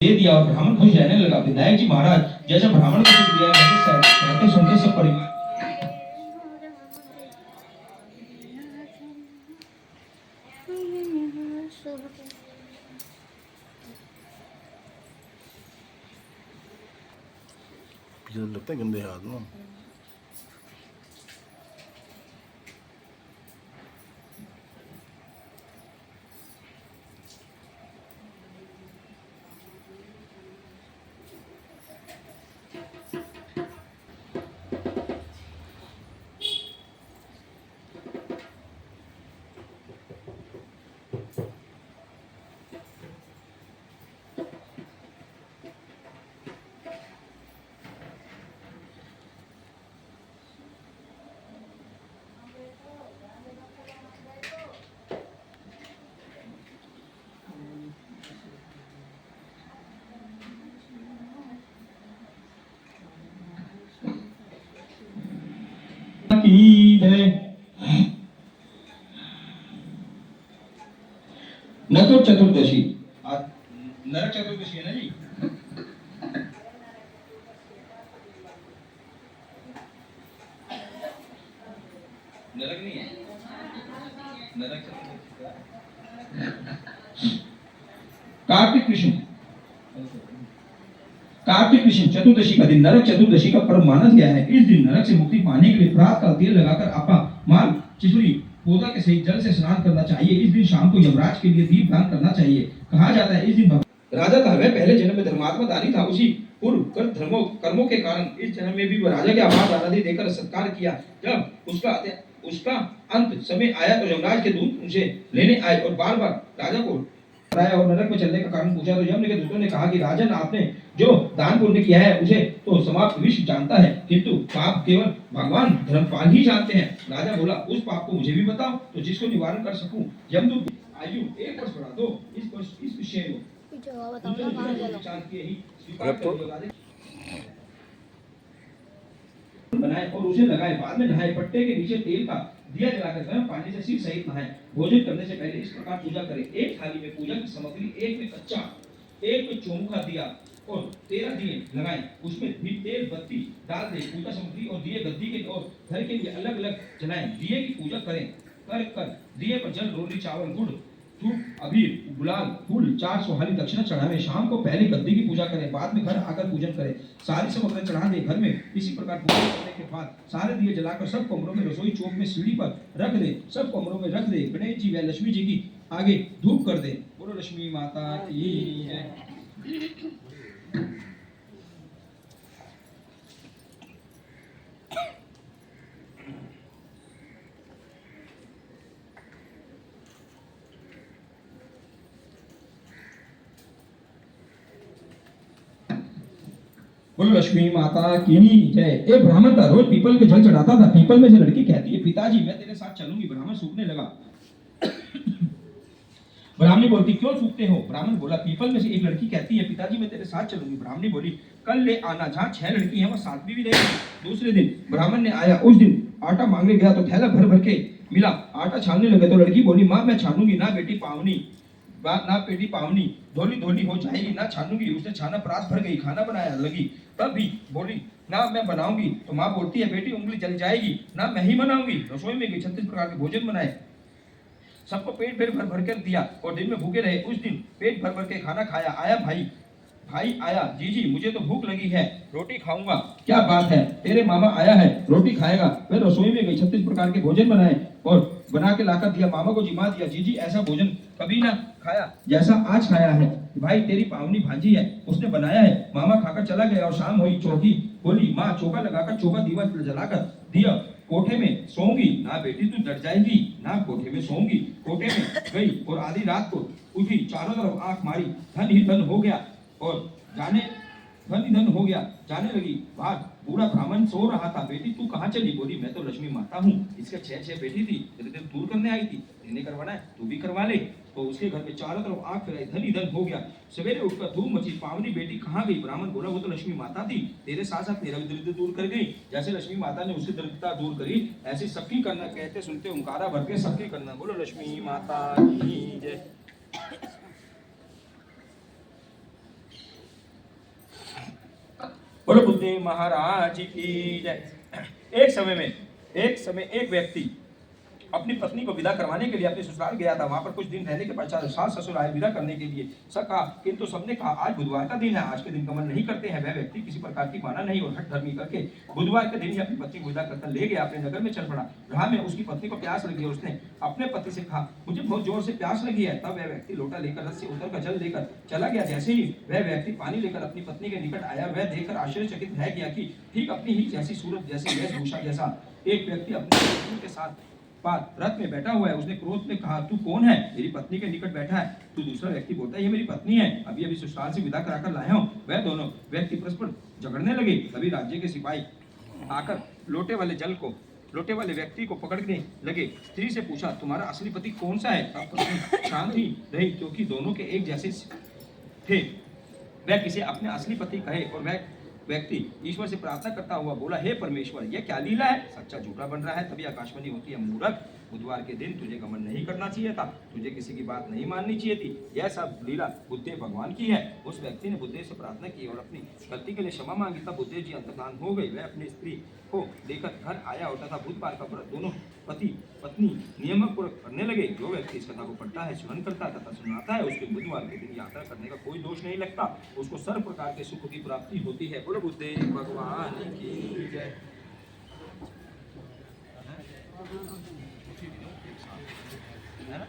दे दिया और ब्राह्मण खुश रहने लगा। विनायक जी महाराज जैसे ब्राह्मण को कुछ दिया वैसे कहते सुनते सब परिवार लगता है गंदे हाथ ना। की जय। नरक चतुर्दशी, नरक चतुर्दशी है ना जी। नरक नहीं है, नरक चतुर्दशी कार्तिक कृष्ण, कार्तिक कृष्ण चतुर्दशी का दिन नरक चतुर्दशी का पर्व माना गया है। इस दिन नरक से मुक्ति पाने के लिए प्रातः काल तेल लगाकर आपा माल चिचुरी पौधा के सहित जल से स्नान करना चाहिए। इस दिन शाम को यमराज के लिए दीप दान करना चाहिए। कहा जाता है इस दिन राजा था, वह पहले जन्म में धर्मात्मा दानी था। उसी पूर्व कर धर्मों कर्मों के कारण इस जन्म में भी वह राजा के आभार आराधि देकर सत्कार किया। जब उसका अंत समय आया तो यमराज के दूत उसे लेने आए और बार बार राजा को और नरक में चलने का कारण पूछा तो यम के दूतों ने कहा कि राजन, आपने जो दान पुण्य किया है उसे तो समाप्त विश्व जानता है, किंतु पाप केवल भगवान धर्मपाल ही जानते हैं। राजा बोला, उस पाप को मुझे भी बताओ तो जिसको निवारण कर सकूं। यमदूत, आयु 1 वर्ष बढ़ा दो। इस विषय को बनाए और उसे लगाए। बाद में नहाए, पट्टे के नीचे तेल का दिया जलाकर गर्म पानी से सिर सहित नहाए। भोजन करने से पहले इस प्रकार पूजा करें। एक थाली में पूजा की सामग्री, एक में कच्चा, एक में चौमुखा दिया और 13 दिए लगाए। उसमें भी तेल बत्ती डाल दे। पूजा सामग्री और दिए गद्दी के और घर के लिए अलग अलग जलाएं। दिए की पूजा करें। कर दिए पर जल, रोली, चावल, गुड़, धूप, अबीर, गुलाल, फूल, 400 हरी दक्षिणा चढ़ावे। शाम को पहले गद्दी की पूजा करें, बाद में घर आकर पूजन करें। सारी सामग्री चढ़ा दे। घर में इसी प्रकार पूजा करने के बाद सारे दिए जलाकर सब कमरों में, रसोई चौक में, सीढ़ी पर रख दे। सब कमरों में रख दे। गणेश जी व लक्ष्मी जी की आगे धूप कर दे। बोलो लक्ष्मी माता की जय। बोलो लक्ष्मी माता की जय। एक ब्राह्मण था, रोज पीपल के जल चढ़ाता था। पीपल में से लड़की कहती है, पिताजी मैं तेरे साथ चलूंगी। ब्राह्मण सूखने लगा। ब्राह्मणी बोलती, क्यों सूखते हो? ब्राह्मण बोला, पीपल में से एक लड़की कहती है, पिताजी मैं तेरे साथ चलूंगी। ब्राह्मणी बोली, कल ले आना, जहाँ 6 लड़की है वह 7वीं भी रहेगी। दूसरे दिन ब्राह्मण ने आया। उस दिन आटा मांगने गया तो थैला भर भर के मिला। आटा छानने लगे तो लड़की बोली, माँ मैं छानूंगी ना बेटी पावनी, ना बेटी पावनी, धोली धोली हो जाएगी, ना छानूंगी। उसने छाना, परात भर गई, खाना बनाया लगी। तब भी बोली, ना मैं बनाऊंगी। तो माँ बोलती है, बेटी उंगली जल जाएगी, ना मैं ही बनाऊंगी। रसोई में गई, 36 प्रकार के भोजन बनाए, सबको पेट भर भर कर दिया और दिन में भूखे रहे। उस दिन पेट भर भर के खाना खाया। आया भाई आया, जीजी मुझे तो भूख लगी है, रोटी खाऊंगा। क्या बात है, तेरे मामा आया है, रोटी खाएगा। फिर रसोई में गई, 36 प्रकार के भोजन बनाए और बना के लाकर दिया। मामा को जिमा दिया, जीजी ऐसा भोजन कभी ना खाया जैसा आज खाया है। भाई तेरी पावनी भांजी है, उसने बनाया है। मामा खाकर चला गया और शाम हुई। चौकी बोली, माँ चौका लगाकर, चौका दीवा जलाकर दिया। कोठे में सोऊंगी ना बेटी, तू डर जाएगी, ना कोठे में सोऊंगी। कोठे में गई और आधी रात को उठी, चारों तरफ आंख मारी, धन ही धन हो गया और धन ही धन हो गया। जाने लगी बाहर। बूढ़ा ब्राह्मण सो रहा था। बेटी तू कहाँ चली? बोली, मैं तो लक्ष्मी माता हूँ, इसके 6 बेटी थी, तेरे दिल दूर करने आई थी, इन्हें करवाना है तू भी करवा ले। तो उसके घर में चारों तरफ आग फैलाई, धन ही धन हो गया। सवेरे उठकर धूम मची, पावनी बेटी कहाँ गई? ब्राह्मण बोला, वो तो लक्ष्मी माता थी, तेरे साथ साथ मेरा भी दरिद्र दूर कर गई। जैसे लक्ष्मी माता ने उसकी दरिद्रता दूर करी, ऐसे सबकी करना। कहते सुनते ओंकारा भर के सबकी करना। बोलो लक्ष्मी माता की जय। बोलो बुद्धि महाराज की जय। एक समय एक व्यक्ति अपनी पत्नी को विदा करवाने के लिए अपने ससुराल गया था। वहां पर कुछ दिन रहने के पश्चात सास ससुर आए विदा करने के लिए। सब कहा, किंतु सबने कहा आज बुधवार का दिन है, आज के दिन गमन नहीं करते हैं। वह व्यक्ति किसी प्रकार की माना नहीं और हठ धर्मी करके बुधवार के दिन ही अपनी पत्नी को विदा करता ले गया, अपने नगर में चल पड़ा। राह में उसकी पत्नी को प्यास लगी और उसने अपने पति से कहा, मुझे बहुत जोर से प्यास लगी है। तब वह व्यक्ति लोटा लेकर रथ से उतर कर जल लेकर चला गया। जैसे ही वह व्यक्ति पानी लेकर अपनी पत्नी के निकट आया, वह देखकर आश्चर्यचकित रह गया कि ठीक अपनी ही जैसी सूरत, जैसी वेशभूषा जैसा एक व्यक्ति अपनी पत्नी के साथ पात रथ में बैठा हुआ है। उसने क्रोध में कहा, तू कौन है? मेरी पत्नी के निकट बैठा है। तू दूसरा व्यक्ति बोलता है, ये मेरी पत्नी है, अभी अभी ससुराल से विदा कराकर लाया हूँ। वह दोनों व्यक्ति परस्पर झगड़ने लगे। तभी राज्य के सिपाही आकर लोटे वाले व्यक्ति को पकड़ने लगे। स्त्री से पूछा, तुम्हारा असली पति कौन सा है? तब पत्नी शांत ही रही, क्योंकि दोनों के एक जैसे थे। वह किसे अपने असली पति कहे और वह व्यक्ति ईश्वर से प्रार्थना करता हुआ बोला, हे परमेश्वर, यह क्या लीला है? सच्चा झूठा बन रहा है। तभी आकाशवाणी होती है, मूर्ख, बुधवार के दिन तुझे गमन नहीं करना चाहिए था, तुझे किसी की बात नहीं माननी चाहिए थी। यह सब लीला बुद्धदेव भगवान की है। उस व्यक्ति ने बुद्धदेव से प्रार्थना की और अपनी गलती के लिए क्षमा मांगी। तब बुद्धदेव जी अंतर्धान हो गए। वह अपनी स्त्री को लेकर घर आया और तथा बुधवार का व्रत दोनों पति पत्नी नियमपूर्वक करने लगे। जो व्यक्ति इस कथा को पढ़ता है, श्रवण करता है तथा सुनाता है, उसके बुधवार के दिन यात्रा करने का कोई दोष नहीं लगता, उसको सर्व प्रकार के सुख की प्राप्ति होती है। बोलो बुद्धदेव भगवान की जय। है ना?